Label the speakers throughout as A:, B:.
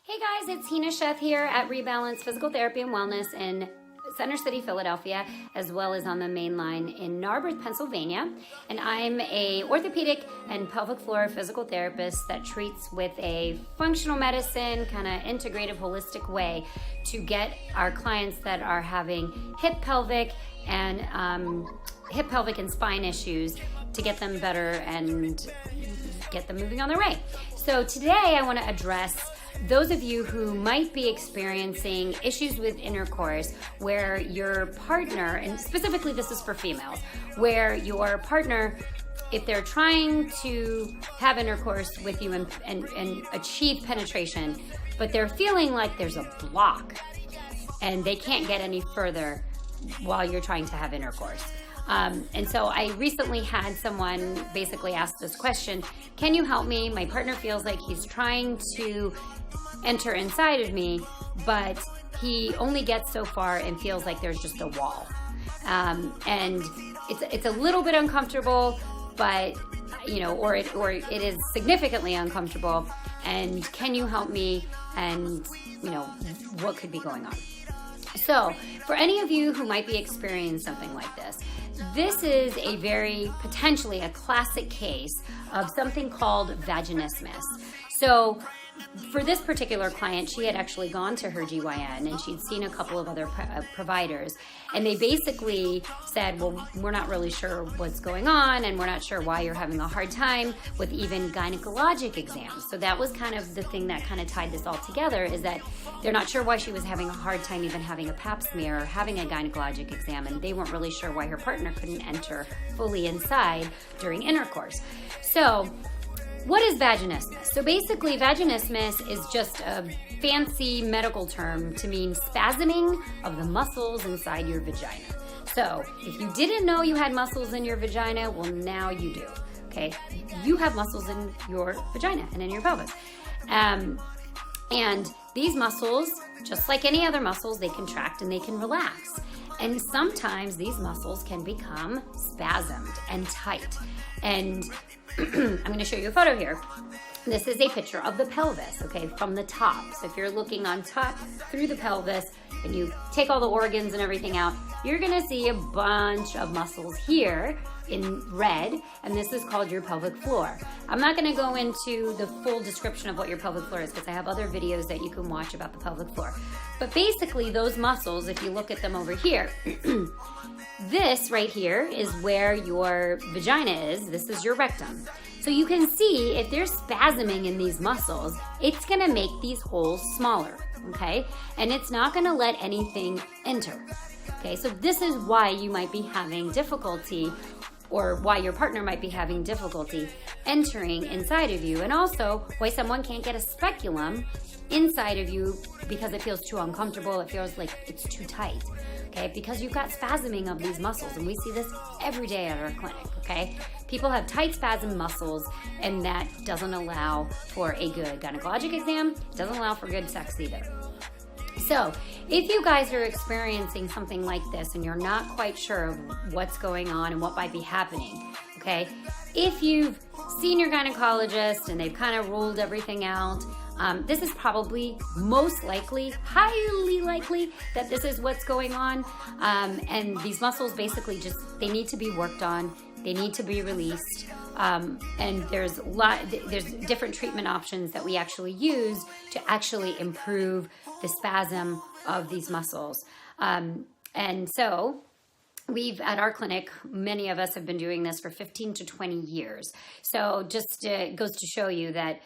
A: Hey guys, it's Hina Chef here at Rebalance Physical Therapy and Wellness in Center City, Philadelphia, as well as on the main line in Narberth, Pennsylvania. And I'm a orthopedic and pelvic floor physical therapist that treats with a functional medicine, kind of integrative, holistic way to get our clients that are having hip pelvic and spine issues to get them better and get them moving on their way. So today I want to address those of you who might be experiencing issues with intercourse where your partner, and specifically this is for females, where your partner, if they're trying to have intercourse with you and achieve penetration, but they're feeling like there's a block and they can't get any further while you're trying to have intercourse. And so I recently had someone basically ask this question: can you help me? My partner feels like he's trying to enter inside of me, but he only gets so far and feels like there's just a wall. And it's a little bit uncomfortable, but or it is significantly uncomfortable. And can you help me? And what could be going on? So for any of you who might be experiencing something like this, this is a very potentially a classic case of something called vaginismus. So for this particular client, she had actually gone to her GYN and she'd seen a couple of other providers, and they basically said, well, we're not really sure what's going on and we're not sure why you're having a hard time with even gynecologic exams. So that was kind of the thing that kind of tied this all together, is that they're not sure why she was having a hard time even having a pap smear or having a gynecologic exam, and they weren't really sure why her partner couldn't enter fully inside during intercourse. So what is vaginismus? So basically, vaginismus is just a fancy medical term to mean spasming of the muscles inside your vagina. So if you didn't know you had muscles in your vagina, well, now you do, okay? You have muscles in your vagina and in your pelvis. And these muscles, just like any other muscles, they contract and they can relax. And sometimes these muscles can become spasmed and tight. And I'm going to show you a photo here. This is a picture of the pelvis, okay, from the top. So if you're looking on top through the pelvis and you take all the organs and everything out, you're going to see a bunch of muscles here in red, and this is called your pelvic floor. I'm not going to go into the full description of what your pelvic floor is because I have other videos that you can watch about the pelvic floor. But basically, those muscles, if you look at them over here, this right here is where your vagina is. This is your rectum. So you can see if they're spasming in these muscles, it's going to make these holes smaller, okay? And it's not going to let anything enter. Okay, so this is why you might be having difficulty, or why your partner might be having difficulty entering inside of you, and also why someone can't get a speculum inside of you because it feels too uncomfortable, it feels like it's too tight, okay? Because you've got spasming of these muscles, and we see this every day at our clinic, okay? People have tight spasm muscles, and that doesn't allow for a good gynecologic exam, doesn't allow for good sex either. So if you guys are experiencing something like this and you're not quite sure of what's going on and what might be happening, okay, if you've seen your gynecologist and they've kind of ruled everything out, this is probably most likely, highly likely, that this is what's going on. And these muscles basically they need to be worked on. They need to be released. And there's different treatment options that we actually use to actually improve the spasm of these muscles. And so at our clinic, many of us have been doing this for 15 to 20 years. So just goes to show you that,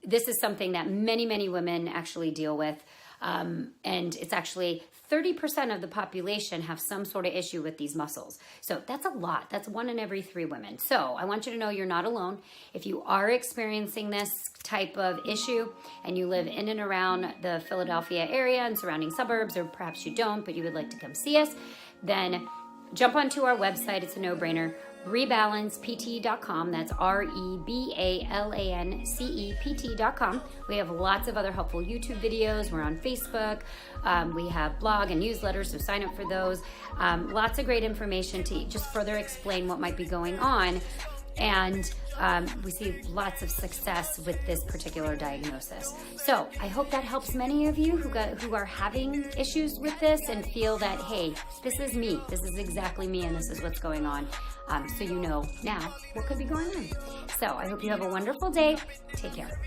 A: this is something that many, many women actually deal with. And it's actually 30% of the population have some sort of issue with these muscles. So that's a lot. That's 1 in every 3 women. So I want you to know you're not alone. If you are experiencing this type of issue and you live in and around the Philadelphia area and surrounding suburbs, or perhaps you don't, but you would like to come see us, then jump onto our website. It's a no-brainer. rebalancept.com. That's REBALANCEPT.com. We have lots of other helpful YouTube videos. We're on Facebook. We have blog and newsletters, so sign up for those. Lots of great information to just further explain what might be going on. And we see lots of success with this particular diagnosis. So I hope that helps many of you who are having issues with this and feel that, hey, this is me. This is exactly me, and this is what's going on. So you know now what could be going on. So I hope you have a wonderful day. Take care.